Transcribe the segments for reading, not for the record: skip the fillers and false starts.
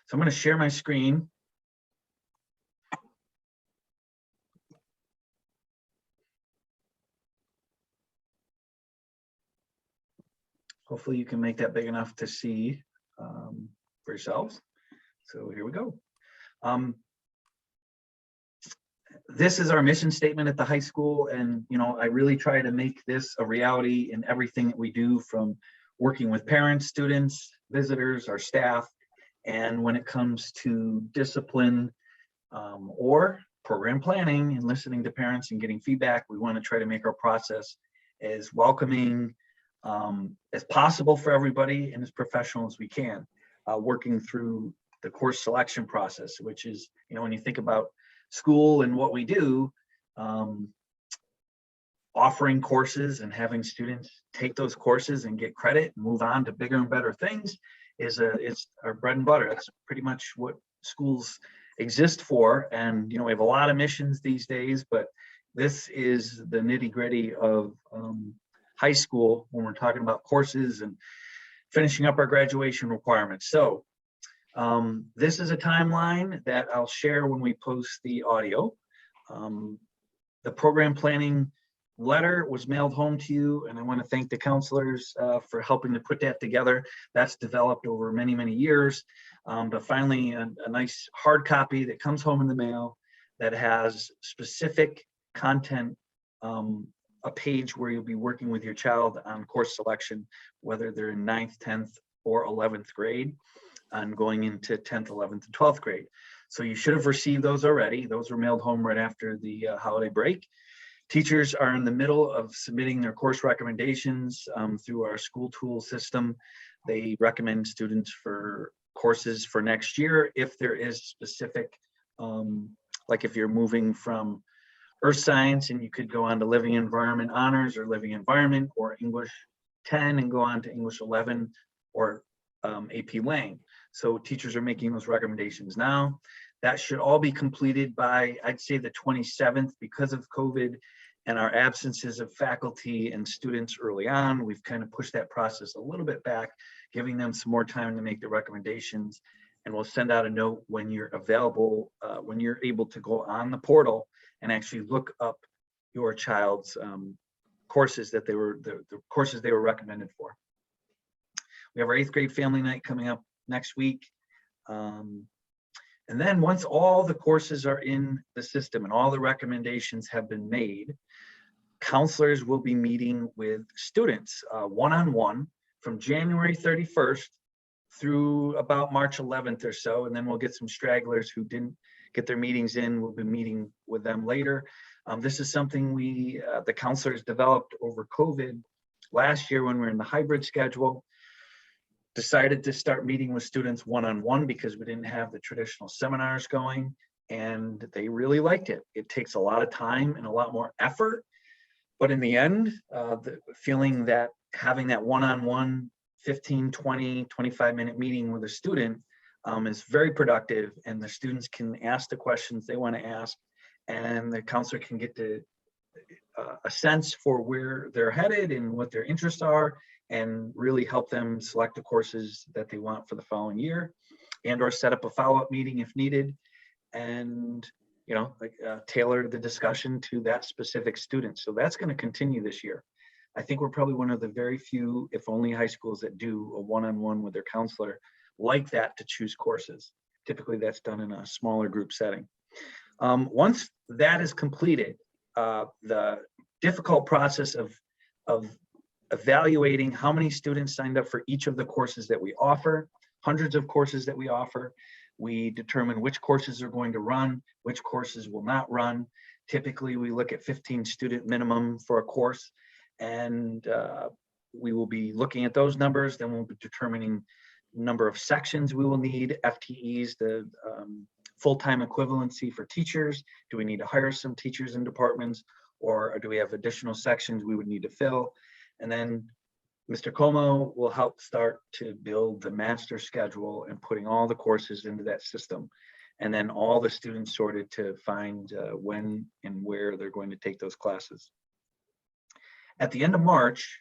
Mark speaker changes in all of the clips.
Speaker 1: So I'm going to share my screen. Hopefully you can make that big enough to see for yourselves. So here we go. This is our mission statement at the high school, and I really try to make this a reality in everything that we do, from working with parents, students, visitors, our staff, and when it comes to discipline or program planning and listening to parents and getting feedback. We want to try to make our process as welcoming as possible for everybody and as professional as we can, working through the course selection process, which is, when you think about school and what we do, offering courses and having students take those courses and get credit and move on to bigger and better things is it's our bread and butter. That's pretty much what schools exist for. And we have a lot of missions these days, but this is the nitty-gritty of high school when we're talking about courses and finishing up our graduation requirements. So this is a timeline that I'll share when we post the audio. The program planning letter was mailed home to you, and I want to thank the counselors for helping to put that together. That's developed over many, many years, but finally a nice hard copy that comes home in the mail that has specific content, a page where you'll be working with your child on course selection, whether they're in 9th, 10th, or 11th grade, and going into 10th, 11th, and 12th grade. So you should have received those already. Those were mailed home right after the holiday break. Teachers are in the middle of submitting their course recommendations through our school tool system. They recommend students for courses for next year if there is specific, like if you're moving from Earth Science and you could go on to Living Environment Honors or Living Environment, or English 10 and go on to English 11 or AP Lang. So teachers are making those recommendations now. That should all be completed by, I'd say, the 27th. Because of COVID and our absences of faculty and students early on, we've kind of pushed that process a little bit back, giving them some more time to make the recommendations. And we'll send out a note when you're available, when you're able to go on the portal and actually look up your child's courses that the courses they were recommended for. We have our 8th grade family night coming up next week. And then once all the courses are in the system and all the recommendations have been made, counselors will be meeting with students one-on-one from January 31st through about March 11th or so. And then we'll get some stragglers who didn't get their meetings in. We'll be meeting with them later. This is something the counselors developed over COVID last year when we were in the hybrid schedule. Decided to start meeting with students one-on-one because we didn't have the traditional seminars going, and they really liked it. It takes a lot of time and a lot more effort, but in the end, the feeling that having that one-on-one 15, 20, 25-minute meeting with a student is very productive, and the students can ask the questions they want to ask, and the counselor can get a sense for where they're headed and what their interests are, and really help them select the courses that they want for the following year, and or set up a follow-up meeting if needed, and tailor the discussion to that specific student. So that's going to continue this year. I think we're probably one of the very few, if only, high schools that do a one-on-one with their counselor like that to choose courses. Typically that's done in a smaller group setting. Once that is completed, the difficult process of evaluating how many students signed up for each of the courses that we offer, hundreds of courses that we offer. We determine which courses are going to run, which courses will not run. Typically, we look at 15 student minimum for a course, and we will be looking at those numbers. Then we'll be determining number of sections we will need, FTEs, the full-time equivalency for teachers. Do we need to hire some teachers in departments, or do we have additional sections we would need to fill? And then Mr. Como will help start to build the master schedule and putting all the courses into that system. And then all the students sorted to find when and where they're going to take those classes. At the end of March,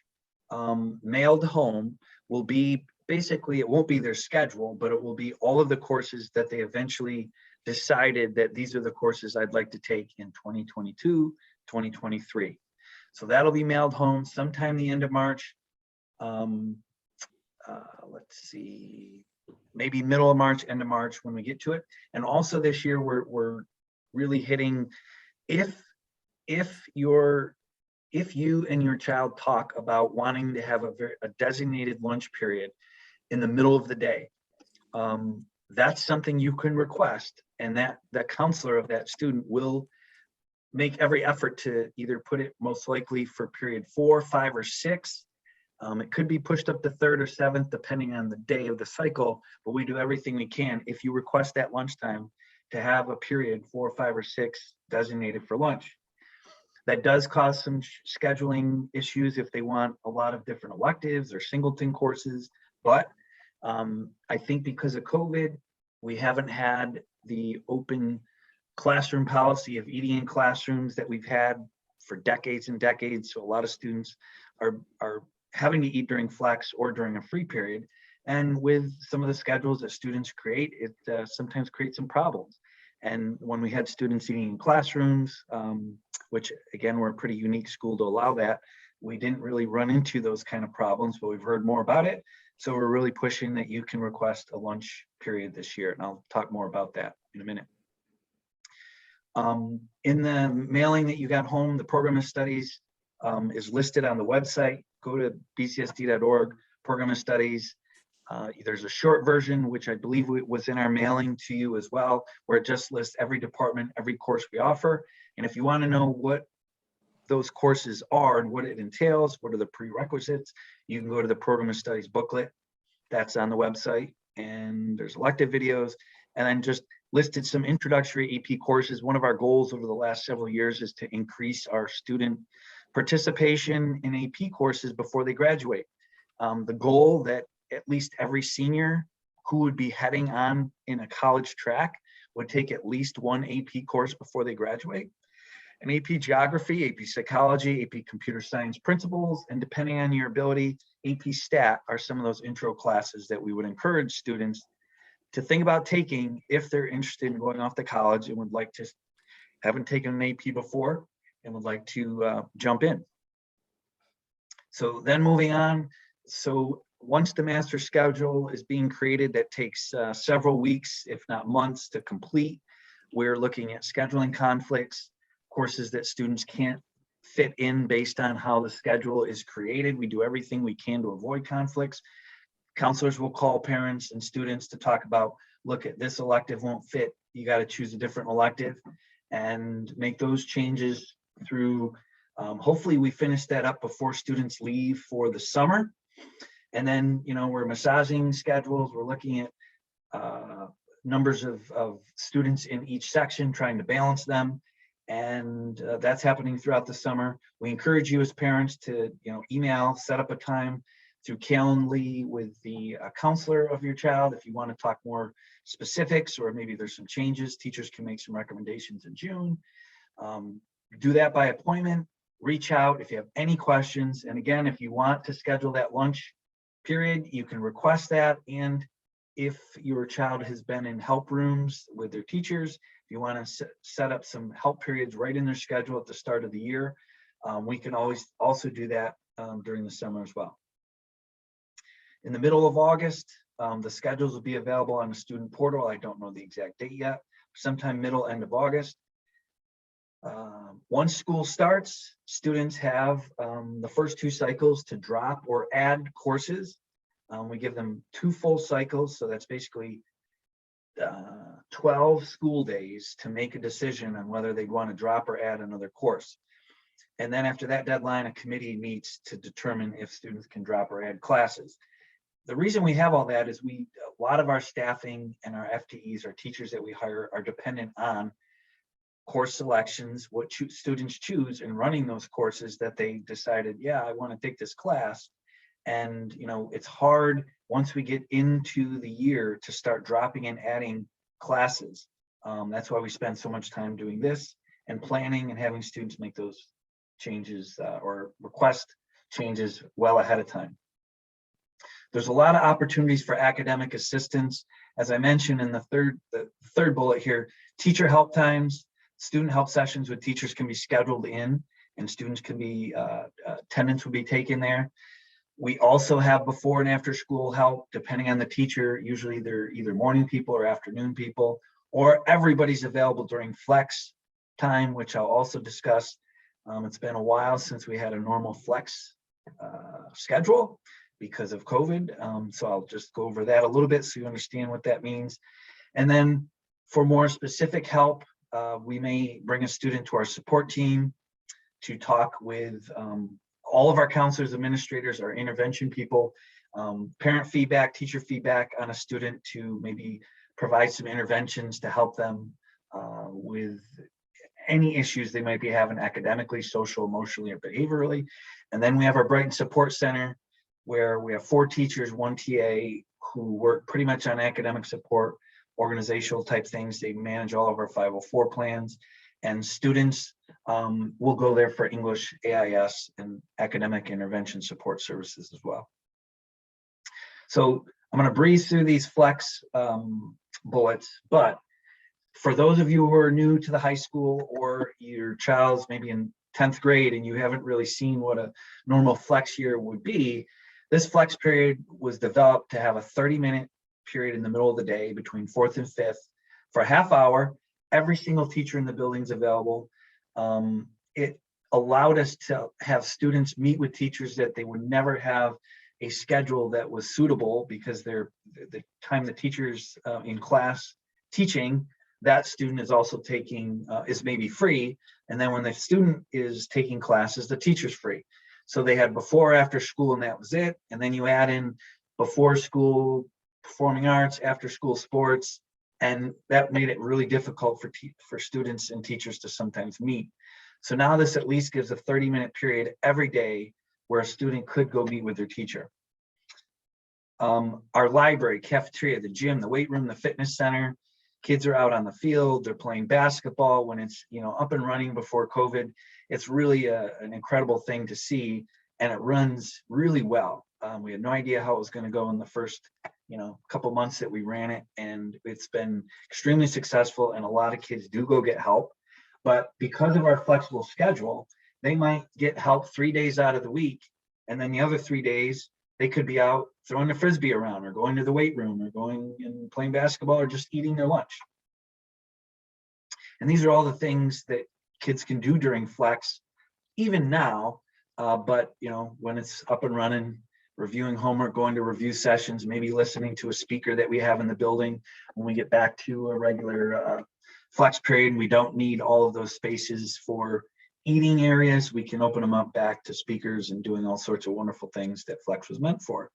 Speaker 1: mailed home will be basically it won't be their schedule, but it will be all of the courses that they eventually decided that these are the courses I'd like to take in 2022, 2023. So that'll be mailed home sometime the end of March. Let's see, maybe middle of March, end of March when we get to it. And also this year we're really hitting, if you and your child talk about wanting to have a designated lunch period in the middle of the day, that's something you can request, and that counselor of that student will make every effort to either put it most likely for period 4, 5, or 6. It could be pushed up to 3rd or 7th, depending on the day of the cycle, but we do everything we can, if you request that lunchtime, to have a period 4, 5, or 6 designated for lunch. That does cause some scheduling issues if they want a lot of different electives or singleton courses, but I think because of COVID, we haven't had the open classroom policy of eating in classrooms that we've had for decades and decades. So a lot of students are having to eat during flex or during a free period. And with some of the schedules that students create, it sometimes creates some problems. And when we had students eating in classrooms, which again, we're a pretty unique school to allow that, we didn't really run into those kind of problems, but we've heard more about it. So we're really pushing that you can request a lunch period this year. And I'll talk more about that in a minute. In the mailing that you got home, the program of studies is listed on the website. Go to bcsd.org, program of studies. There's a short version, which I believe was in our mailing to you as well, where it just lists every department, every course we offer. And if you want to know what those courses are and what it entails, what are the prerequisites, you can go to the program of studies booklet that's on the website, and there's elective videos, and then just listed some introductory AP courses. One of our goals over the last several years is to increase our student participation in AP courses before they graduate. The goal that at least every senior who would be heading on in a college track would take at least one AP course before they graduate. And AP Geography, AP Psychology, AP Computer Science Principles, and depending on your ability, AP Stat are some of those intro classes that we would encourage students to think about taking if they're interested in going off to college and would like to, haven't taken an AP before and would like to jump in. So then moving on, so once the master schedule is being created, that takes several weeks, if not months, to complete. We're looking at scheduling conflicts, courses that students can't fit in based on how the schedule is created. We do everything we can to avoid conflicts. Counselors will call parents and students to talk about, look, at this elective won't fit, you got to choose a different elective, and make those changes through, hopefully we finish that up before students leave for the summer. And then, you know, we're massaging schedules, we're looking at numbers of students in each section, trying to balance them. And that's happening throughout the summer. We encourage you as parents to, you know, email, set up a time through Calendly with the counselor of your child. If you want to talk more specifics, or maybe there's some changes, teachers can make some recommendations in June. Do that by appointment, reach out if you have any questions. And again, if you want to schedule that lunch period, you can request that. And if your child has been in help rooms with their teachers, if you want to set up some help periods right in their schedule at the start of the year, we can always also do that during the summer as well. In the middle of August, the schedules will be available on the student portal. I don't know the exact date yet, sometime middle, end of August. Once school starts, students have the first 2 cycles to drop or add courses. We give them 2 full cycles, so that's basically 12 school days to make a decision on whether they'd want to drop or add another course. And then after that deadline, a committee meets to determine if students can drop or add classes. The reason we have all that is a lot of our staffing and our FTEs, our teachers that we hire, are dependent on course selections, what students choose in running those courses that they decided, yeah, I want to take this class. And, you know, it's hard once we get into the year to start dropping and adding classes. That's why we spend so much time doing this and planning and having students make those changes or request changes well ahead of time. There's a lot of opportunities for academic assistance. As I mentioned in the third bullet here, teacher help times, student help sessions with teachers can be scheduled in, and students can be, attendance will be taken there. We also have before and after school help, depending on the teacher. Usually they're either morning people or afternoon people, or everybody's available during flex time, which I'll also discuss. It's been a while since we had a normal flex schedule because of COVID. So I'll just go over that a little bit so you understand what that means. And then for more specific help, we may bring a student to our support team to talk with all of our counselors, administrators, our intervention people, parent feedback, teacher feedback on a student to maybe provide some interventions to help them with any issues they might be having academically, social, emotionally, or behaviorally. And then we have our Brighton Support Center, where we have 4 teachers, 1 TA, who work pretty much on academic support, organizational type things. They manage all of our 504 plans, and students will go there for English, AIS, and academic intervention support services as well. So I'm going to breeze through these flex bullets, but for those of you who are new to the high school, or your child's maybe in 10th grade and you haven't really seen what a normal flex year would be, this flex period was developed to have a 30-minute period in the middle of the day between 4th and 5th for a half hour. Every single teacher in the building is available. It allowed us to have students meet with teachers that they would never have a schedule that was suitable, because the time the teacher's in class teaching, that student is also taking, is maybe free. And then when the student is taking classes, the teacher's free. So they had before, after school, and that was it. And then you add in before school performing arts, after school sports, and that made it really difficult for students and teachers to sometimes meet. So now this at least gives a 30-minute period every day where a student could go meet with their teacher. Our library, cafeteria, the gym, the weight room, the fitness center, kids are out on the field, they're playing basketball when it's, you know, up and running before COVID. It's really an incredible thing to see, and it runs really well. We had no idea how it was going to go in the first, couple months that we ran it, and it's been extremely successful, and a lot of kids do go get help. But because of our flexible schedule, they might get help 3 days out of the week, and then the other 3 days they could be out throwing the frisbee around, or going to the weight room, or going and playing basketball, or just eating their lunch. And these are all the things that kids can do during flex, even now. But when it's up and running, reviewing homework, going to review sessions, maybe listening to a speaker that we have in the building when we get back to a regular flex period. We don't need all of those spaces for eating areas. We can open them up back to speakers and doing all sorts of wonderful things that flex was meant for.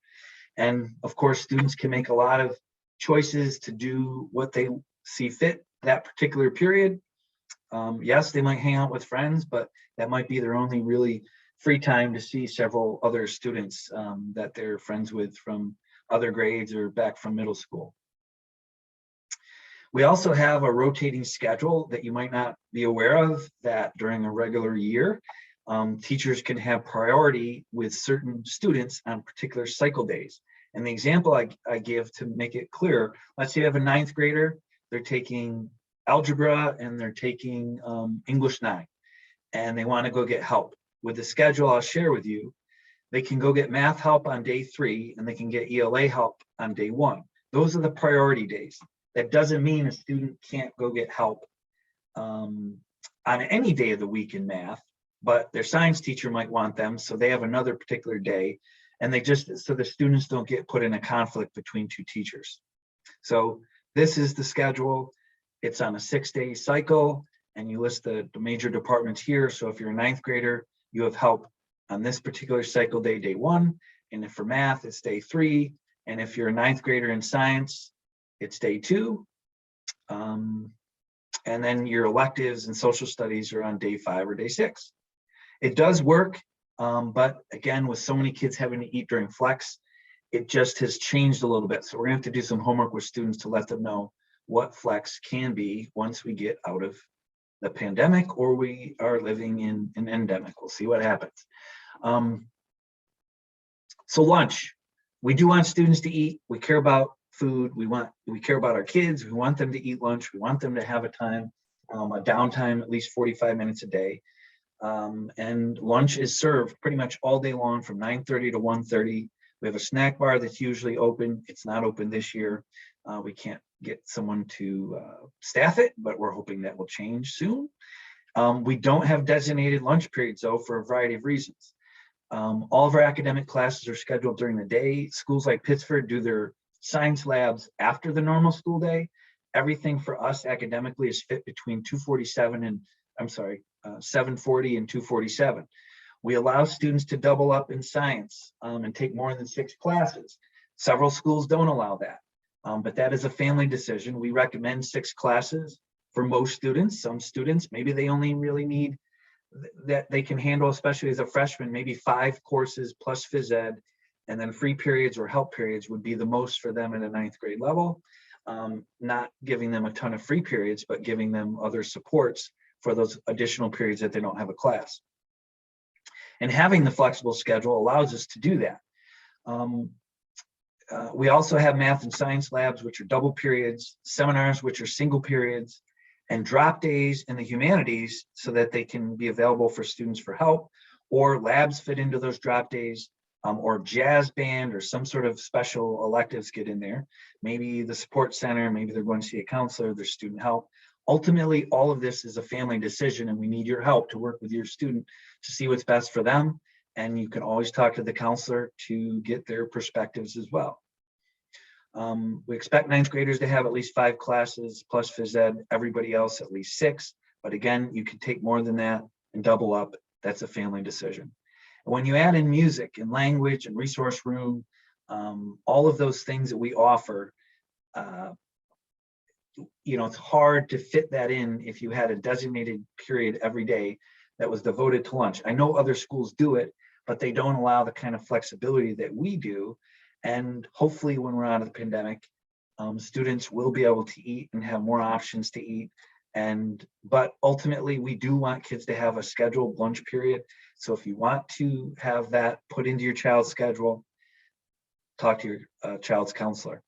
Speaker 1: And of course, students can make a lot of choices to do what they see fit that particular period. Yes, they might hang out with friends, but that might be their only really free time to see several other students that they're friends with from other grades or back from middle school. We also have a rotating schedule that you might not be aware of, that during a regular year, teachers can have priority with certain students on particular cycle days. And the example I give to make it clear, let's say you have a 9th grader, they're taking algebra and they're taking English 9, and they want to go get help. With the schedule I'll share with you, they can go get math help on day 3, and they can get ELA help on day 1. Those are the priority days. That doesn't mean a student can't go get help on any day of the week in math, but their science teacher might want them, so they have another particular day, and so the students don't get put in a conflict between 2 teachers. So this is the schedule. It's on a 6-day cycle, and you list the major departments here. So if you're a 9th grader, you have help on this particular cycle day, day 1, and if for math, it's day 3, and if you're a 9th grader in science, it's day 2, and then your electives and social studies are on day 5 or day 6. It does work, but again, with so many kids having to eat during flex, it just has changed a little bit. So we're gonna have to do some homework with students to let them know what flex can be once we get out of the pandemic, or we are living in an endemic. We'll see what happens. So lunch. We do want students to eat. We care about food. We care about our kids. We want them to eat lunch. We want them to have a downtime, at least 45 minutes a day. And lunch is served pretty much all day long from 9:30 to 1:30. We have a snack bar that's usually open. It's not open this year. We can't get someone to staff it, but we're hoping that will change soon. We don't have designated lunch periods though, for a variety of reasons. All of our academic classes are scheduled during the day. Schools like Pittsford do their science labs after the normal school day. Everything for us academically is fit between 2:47 and, 7:40 and 2:47. We allow students to double up in science and take more than 6 classes. Several schools don't allow that, but that is a family decision. We recommend 6 classes for most students. Some students, maybe they only really need that they can handle, especially as a freshman, maybe 5 courses plus phys ed, and then free periods or help periods would be the most for them at a 9th grade level. Not giving them a ton of free periods, but giving them other supports for those additional periods that they don't have a class. And having the flexible schedule allows us to do that. We also have math and science labs, which are double periods, seminars, which are single periods, and drop days in the humanities so that they can be available for students for help, or labs fit into those drop days, or jazz band or some sort of special electives get in there. Maybe the support center, maybe they're going to see a counselor, there's student help. Ultimately, all of this is a family decision, and we need your help to work with your student to see what's best for them. And you can always talk to the counselor to get their perspectives as well. We expect 9th graders to have at least 5 classes plus phys ed, everybody else at least 6. But again, you can take more than that and double up. That's a family decision. And when you add in music and language and resource room, all of those things that we offer, it's hard to fit that in if you had a designated period every day that was devoted to lunch. I know other schools do it, but they don't allow the kind of flexibility that we do. And hopefully when we're out of the pandemic, students will be able to eat and have more options to eat. But ultimately, we do want kids to have a scheduled lunch period. So if you want to have that put into your child's schedule, talk to your child's counselor.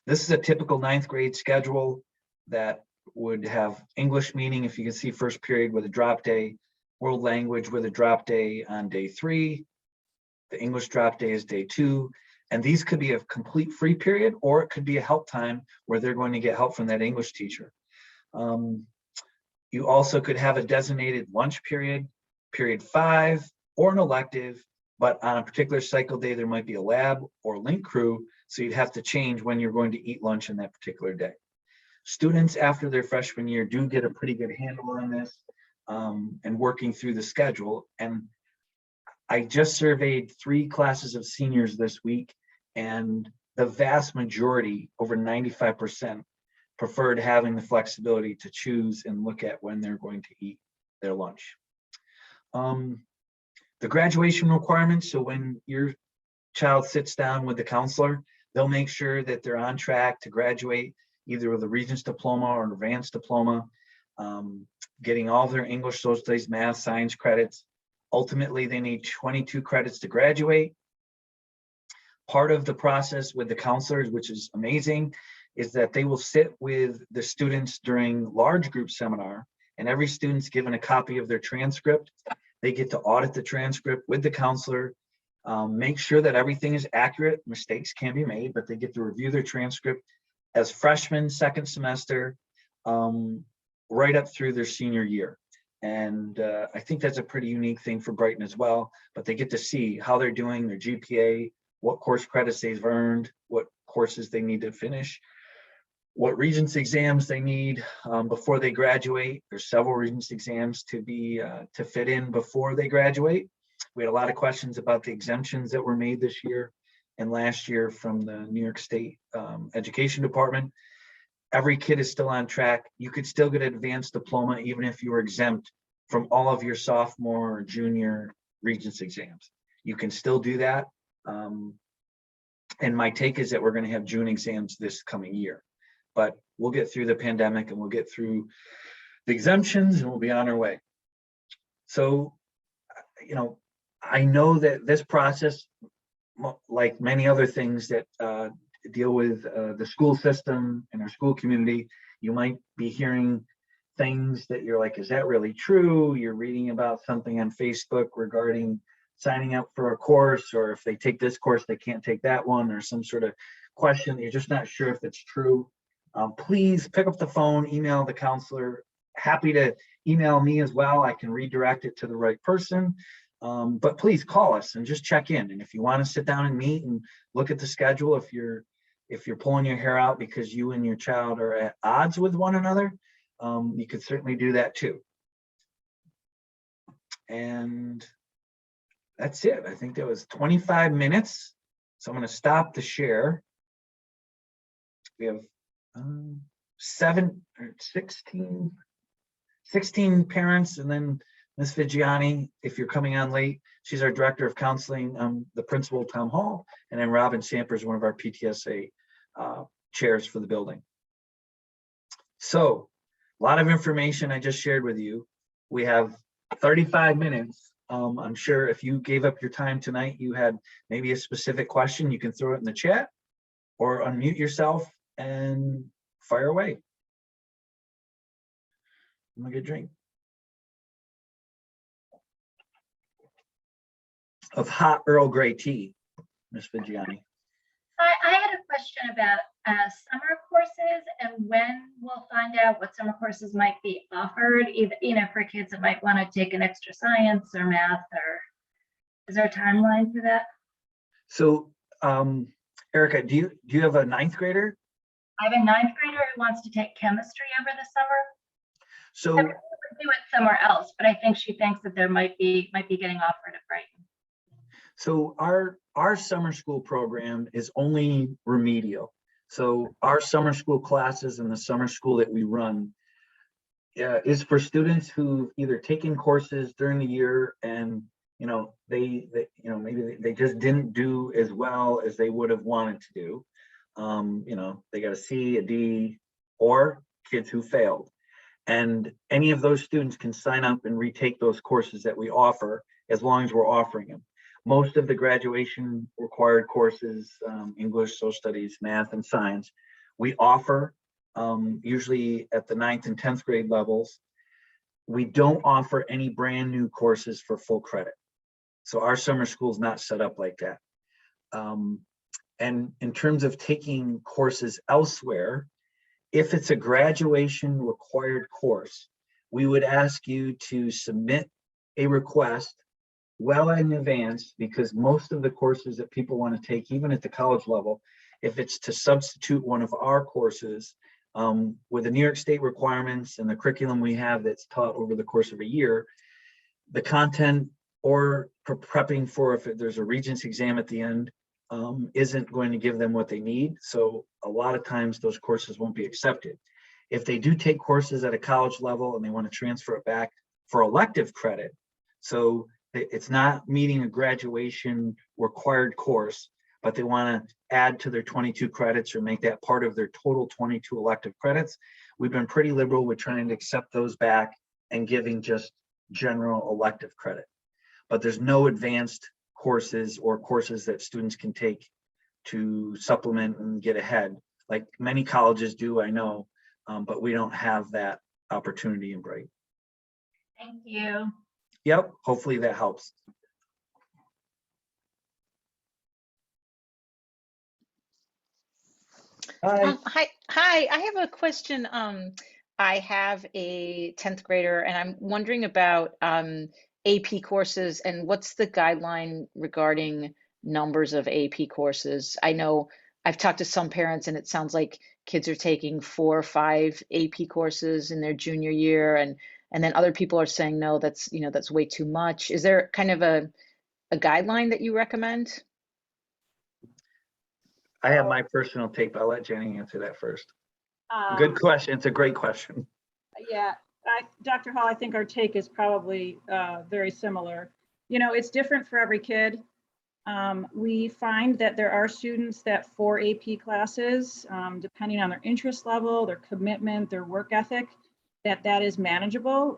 Speaker 1: This is a typical 9th grade schedule that would have English meeting, if you can see, first period with a drop day, world language with a drop day on day 3. The English drop day is day 2. And these could be a complete free period, or it could be a help time where they're going to get help from that English teacher. You also could have a designated lunch period, period 5, or an elective, but on a particular cycle day, there might be a lab or link crew, so you'd have to change when you're going to eat lunch in that particular day. Students after their freshman year do get a pretty good handle on this and working through the schedule. And I just surveyed 3 classes of seniors this week, and the vast majority, over 95%, preferred having the flexibility to choose and look at when they're going to eat their lunch. The graduation requirements, so when your child sits down with the counselor, they'll make sure that they're on track to graduate either with a Regents diploma or an advanced diploma, getting all of their English, social studies, math, science credits. Ultimately, they need 22 credits to graduate. Part of the process with the counselors, which is amazing, is that they will sit with the students during large group seminar, and every student's given a copy of their transcript. They get to audit the transcript with the counselor, make sure that everything is accurate. Mistakes can be made, but they get to review their transcript as freshmen, second semester, right up through their senior year. And I think that's a pretty unique thing for Brighton as well, but they get to see how they're doing, their GPA, what course credits they've earned, what courses they need to finish, what Regents exams they need before they graduate. There's several Regents exams to fit in before they graduate. We had a lot of questions about the exemptions that were made this year and last year from the New York State Education Department. Every kid is still on track. You could still get an advanced diploma even if you were exempt from all of your sophomore or junior Regents exams. You can still do that. And my take is that we're going to have June exams this coming year, but we'll get through the pandemic and we'll get through the exemptions and we'll be on our way. So, I know that this process, like many other things that deal with the school system and our school community, you might be hearing things that you're like, is that really true? You're reading about something on Facebook regarding signing up for a course, or if they take this course, they can't take that one, or some sort of question that you're just not sure if it's true. Please pick up the phone, email the counselor. Happy to email me as well. I can redirect it to the right person. But please call us and just check in. And if you want to sit down and meet and look at the schedule, if you're pulling your hair out because you and your child are at odds with one another, you could certainly do that too. And that's it. I think that was 25 minutes. So I'm going to stop the share. We have 16 parents, and then Ms. Vigiani, if you're coming on late, she's our director of counseling, the principal of town hall, and then Robin Sampers, one of our PTSA chairs for the building. So a lot of information I just shared with you. We have 35 minutes. I'm sure if you gave up your time tonight, you had maybe a specific question, you can throw it in the chat or unmute yourself and fire away. I'm gonna get a drink of hot Earl Grey tea, Miss Vigiani.
Speaker 2: I had a question about summer courses and when we'll find out what summer courses might be offered, either for kids that might want to take an extra science or math, or is there a timeline for that?
Speaker 1: So, Erica, do you have a 9th grader?
Speaker 2: I have a 9th grader who wants to take chemistry over the summer.
Speaker 1: So
Speaker 2: I would do it somewhere else, but I think she thinks that there might be getting offered at Brighton.
Speaker 1: So our summer school program is only remedial. So our summer school classes and the summer school that we run is for students who've either taken courses during the year and they maybe they just didn't do as well as they would have wanted to do. They got a C, a D, or kids who failed. And any of those students can sign up and retake those courses that we offer as long as we're offering them. Most of the graduation required courses, English, social studies, math, and science, we offer usually at the 9th and 10th grade levels. We don't offer any brand new courses for full credit. So our summer school is not set up like that. And in terms of taking courses elsewhere, if it's a graduation required course, we would ask you to submit a request well in advance, because most of the courses that people want to take, even at the college level, if it's to substitute one of our courses with the New York State requirements and the curriculum we have that's taught over the course of a year, the content or prepping for if there's a Regents exam at the end isn't going to give them what they need. So a lot of times those courses won't be accepted. If they do take courses at a college level and they want to transfer it back for elective credit, so it's not meeting a graduation required course, but they want to add to their 22 credits or make that part of their total 22 elective credits, we've been pretty liberal with trying to accept those back and giving just general elective credit. But there's no advanced courses or courses that students can take to supplement and get ahead, like many colleges do, I know, but we don't have that opportunity in Brighton.
Speaker 2: Thank you.
Speaker 1: Yep, hopefully that helps.
Speaker 3: Hi. I have a question. I have a 10th grader and I'm wondering about AP courses and what's the guideline regarding numbers of AP courses. I know I've talked to some parents and it sounds like kids are taking 4 or 5 AP courses in their junior year, and then other people are saying, no, that's way too much. Is there kind of a guideline that you recommend?
Speaker 1: I have my personal take, but I'll let Jenny answer that first. Good question. It's a great question.
Speaker 4: Yeah, Dr. Hall, I think our take is probably very similar. It's different for every kid. We find that there are students that for AP classes, depending on their interest level, their commitment, their work ethic, that is manageable.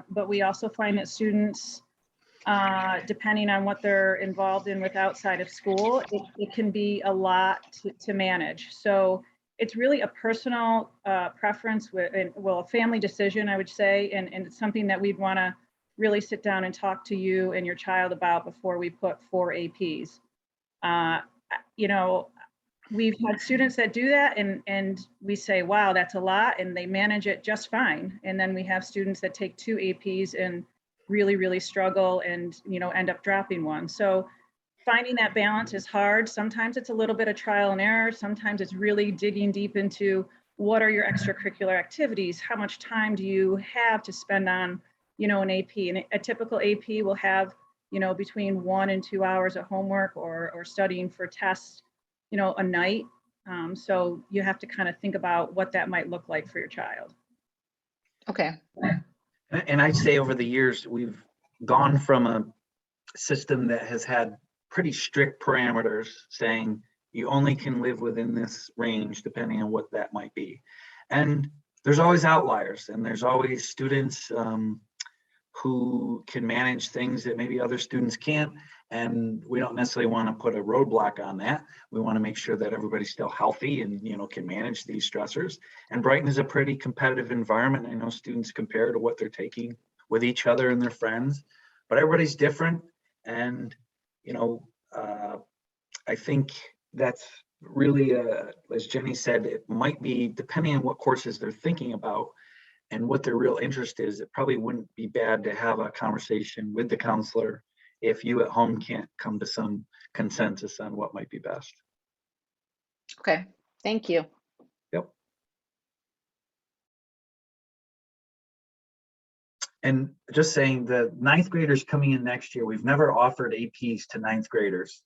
Speaker 4: But we also find that students depending on what they're involved in with outside of school, it can be a lot to manage. So it's really a personal preference, well, a family decision, I would say, and it's something that we'd want to really sit down and talk to you and your child about before we put 4 APs. You know, we've had students that do that and we say, wow, that's a lot, and they manage it just fine. And then we have students that take 2 APs and really, really struggle and, you know, end up dropping one. So finding that balance is hard. Sometimes it's a little bit of trial and error. Sometimes it's really digging deep into what are your extracurricular activities? How much time do you have to spend on, you know, an AP? And a typical AP will have, you know, between 1 and 2 hours of homework or studying for tests, you know, a night. So you have to kind of think about what that might look like for your child.
Speaker 3: Okay.
Speaker 1: And I'd say over the years, we've gone from a system that has had pretty strict parameters saying you only can live within this range depending on what that might be. And there's always outliers, and there's always students who can manage things that maybe other students can't. And we don't necessarily want to put a roadblock on that. We want to make sure that everybody's still healthy and, you know, can manage these stressors. And Brighton is a pretty competitive environment. I know students compare to what they're taking with each other and their friends, but everybody's different. And, you know, I think that's really, as Jenny said, it might be depending on what courses they're thinking about and what their real interest is. It probably wouldn't be bad to have a conversation with the counselor if you at home can't come to some consensus on what might be best.
Speaker 3: Okay. Thank you.
Speaker 1: Yep. And just saying, the 9th graders coming in next year, we've never offered APs to 9th graders.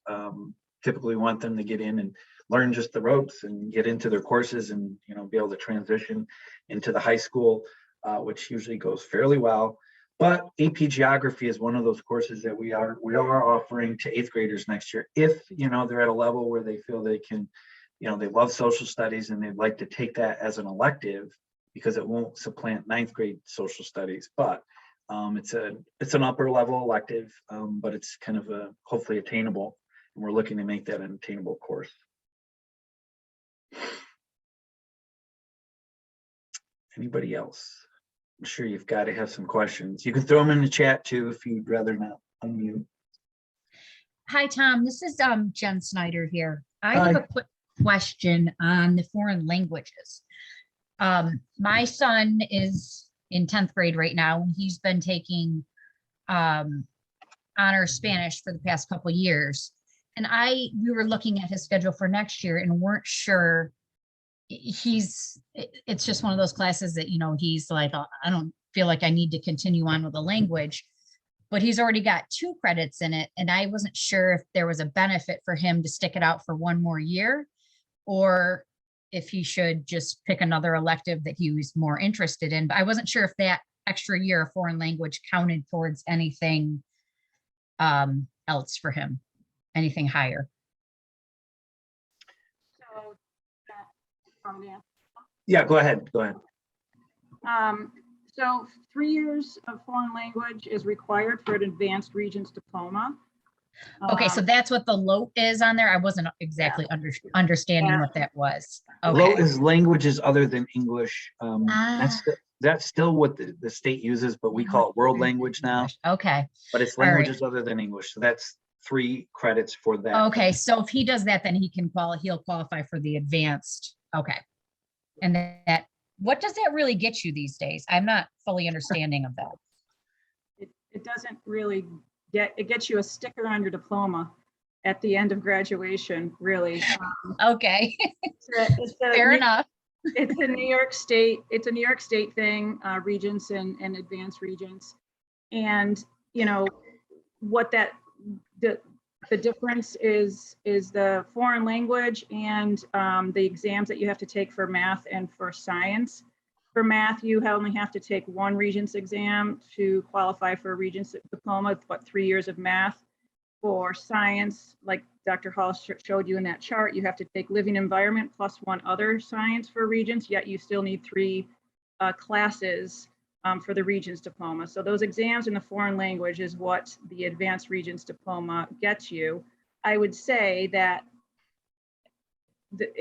Speaker 1: Typically want them to get in and learn just the ropes and get into their courses and, you know, be able to transition into the high school, which usually goes fairly well. But AP Geography is one of those courses that we are offering to 8th graders next year. If, you know, they're at a level where they feel they can, you know, they love social studies and they'd like to take that as an elective, because it won't supplant 9th grade social studies. But it's an upper level elective, but it's kind of hopefully attainable. And we're looking to make that an attainable course. Anybody else? I'm sure you've got to have some questions. You can throw them in the chat too if you'd rather not unmute.
Speaker 5: Hi, Tom. This is Jen Snyder here. I
Speaker 1: Hi.
Speaker 5: have a quick question on the foreign languages. My son is in 10th grade right now, and he's been taking honor Spanish for the past couple of years. And we were looking at his schedule for next year and weren't sure. It's just one of those classes that, you know, he's like, I don't feel like I need to continue on with the language, but he's already got 2 credits in it. And I wasn't sure if there was a benefit for him to stick it out for 1 more year, or if he should just pick another elective that he was more interested in. But I wasn't sure if that extra year of foreign language counted towards anything else for him, anything higher.
Speaker 4: So,
Speaker 1: Yeah, go ahead. Go ahead.
Speaker 4: So 3 years of foreign language is required for an advanced Regents diploma.
Speaker 5: Okay, so that's what the LOT is on there. I wasn't exactly understanding what that was. Okay.
Speaker 1: LOT is languages other than English. That's still what the state uses, but we call it world language now.
Speaker 5: Okay.
Speaker 1: But it's
Speaker 5: All right.
Speaker 1: languages other than English. So that's 3 credits for that.
Speaker 5: Okay, so if he does that, then he'll qualify for the advanced. Okay. And that, what does that really get you these days? I'm not fully understanding of that.
Speaker 4: It doesn't really it gets you a sticker on your diploma at the end of graduation, really.
Speaker 5: Okay. Fair enough.
Speaker 4: It's a New York State thing, Regents and advanced Regents. And, you know, what the difference is the foreign language and the exams that you have to take for math and for science. For math, you only have to take 1 Regents exam to qualify for a Regents diploma, but 3 years of math. For science, like Dr. Hall showed you in that chart, you have to take living environment plus 1 other science for Regents, yet you still need 3 classes for the Regents diploma. So those exams in the foreign language is what the advanced Regents diploma gets you. I would say that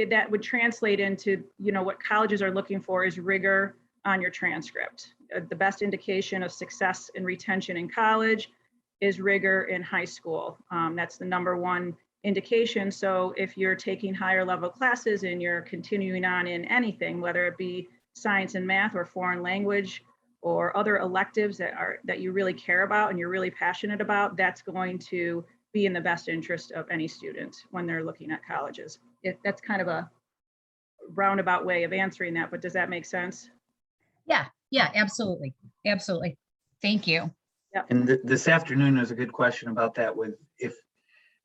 Speaker 4: that would translate into, what colleges are looking for is rigor on your transcript. The best indication of success and retention in college is rigor in high school. That's the #1 indication. So if you're taking higher level classes and you're continuing on in anything, whether it be science and math or foreign language or other electives that you really care about and you're really passionate about, that's going to be in the best interest of any student when they're looking at colleges. That's kind of a roundabout way of answering that, but does that make sense?
Speaker 5: Yeah, absolutely. Absolutely. Thank you.
Speaker 1: And this afternoon, there's a good question about that with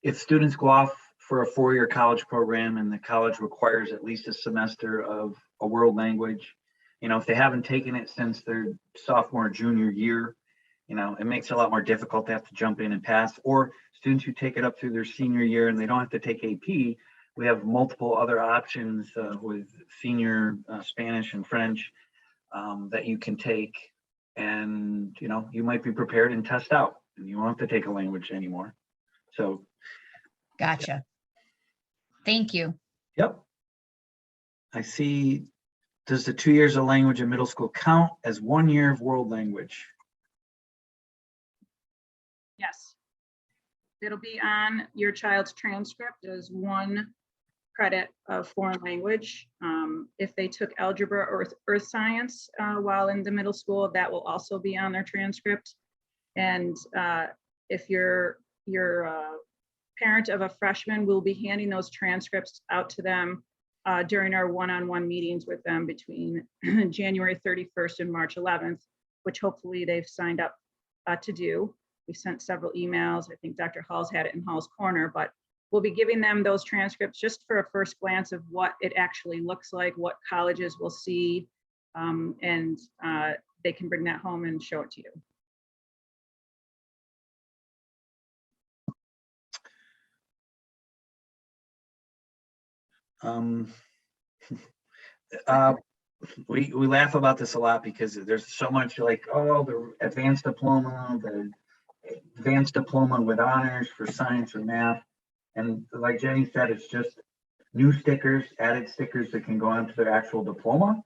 Speaker 1: if students go off for a 4-year college program and the college requires at least a semester of a world language, if they haven't taken it since their sophomore, junior year, it makes it a lot more difficult to have to jump in and pass. Or students who take it up through their senior year and they don't have to take AP, we have multiple other options with senior Spanish and French that you can take. And, you might be prepared and test out and you won't have to take a language anymore. So.
Speaker 5: Gotcha. Thank you.
Speaker 1: Yep. I see. Does the 2 years of language in middle school count as 1 year of world language?
Speaker 4: Yes. It'll be on your child's transcript as 1 credit of foreign language. If they took algebra or earth science while in the middle school, that will also be on their transcript. And if your parent of a freshman, will be handing those transcripts out to them during our one-on-one meetings with them between January 31st and March 11th, which hopefully they've signed up to do. We sent several emails. I think Dr. Hall's had it in Hall's Corner, but we'll be giving them those transcripts just for a first glance of what it actually looks like, what colleges will see, and they can bring that home and show it to you.
Speaker 1: We laugh about this a lot because there's so much like, oh, the advanced diploma with honors for science or math. And like Jenny said, it's just new stickers, added stickers that can go onto their actual diploma.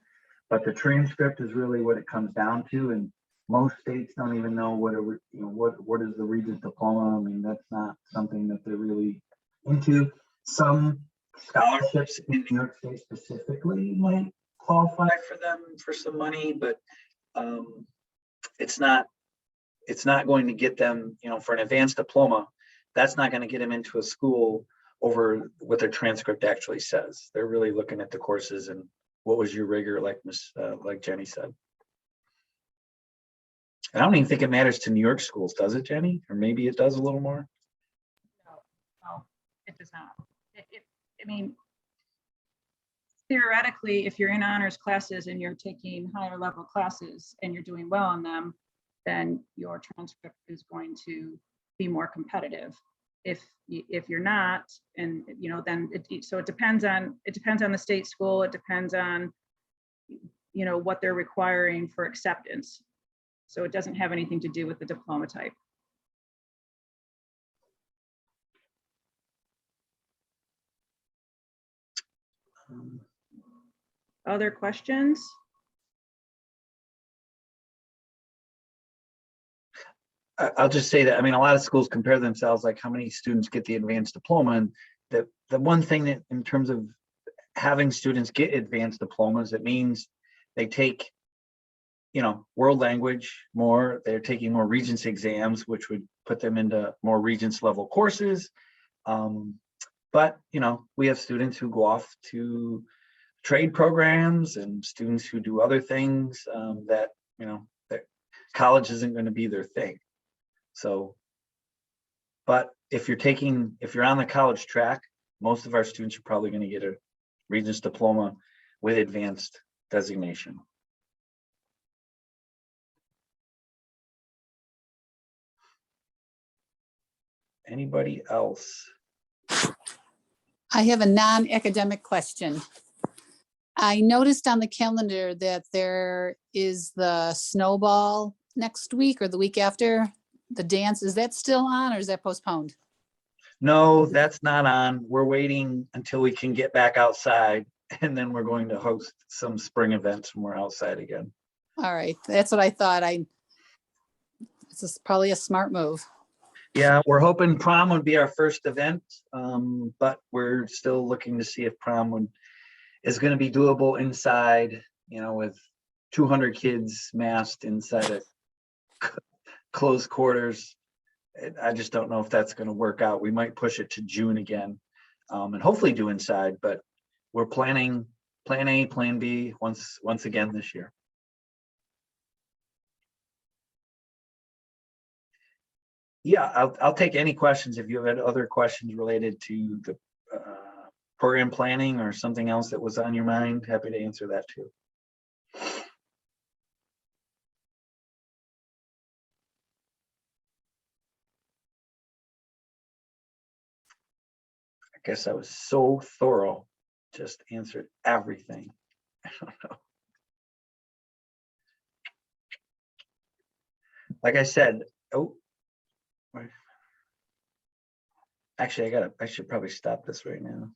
Speaker 1: But the transcript is really what it comes down to. And most states don't even know what is the Regents diploma. I mean, that's not something that they're really into. Some scholarships in New York State specifically might qualify for them for some money, but it's not going to get them, for an advanced diploma. That's not going to get them into a school over what their transcript actually says. They're really looking at the courses and what was your rigor, like Jenny said. And I don't even think it matters to New York schools, does it, Jenny? Or maybe it does a little more.
Speaker 4: No, it does not. I mean, theoretically, if you're in honors classes and you're taking higher level classes and you're doing well on them, then your transcript is going to be more competitive. If you're not, and then so it depends on the state school. It depends on what they're requiring for acceptance. So it doesn't have anything to do with the diploma type. Other questions?
Speaker 1: I'll just say that, I mean, a lot of schools compare themselves, like how many students get the advanced diploma. And the one thing that in terms of having students get advanced diplomas, it means they take, world language more, they're taking more Regents exams, which would put them into more Regents level courses. But, we have students who go off to trade programs and students who do other things that college isn't going to be their thing. So, but if you're on the college track, most of our students are probably going to get a Regents diploma with advanced designation. Anybody else?
Speaker 6: I have a non-academic question. I noticed on the calendar that there is the snowball next week or the week after the dance. Is that still on or is that postponed?
Speaker 1: No, that's not on. We're waiting until we can get back outside, and then we're going to host some spring events when we're outside again.
Speaker 6: All right, that's what I thought. Probably a smart move.
Speaker 1: Yeah, we're hoping prom would be our first event, but we're still looking to see if prom is going to be doable inside, with 200 kids massed inside of closed quarters. I just don't know if that's going to work out. We might push it to June again, and hopefully do inside, but we're planning plan A, plan B once again this year. Yeah, I'll take any questions. If you have other questions related to the program planning or something else that was on your mind, happy to answer that too. I guess I was so thorough, just answered everything. I don't know. Like I said, actually, I should probably stop this right now.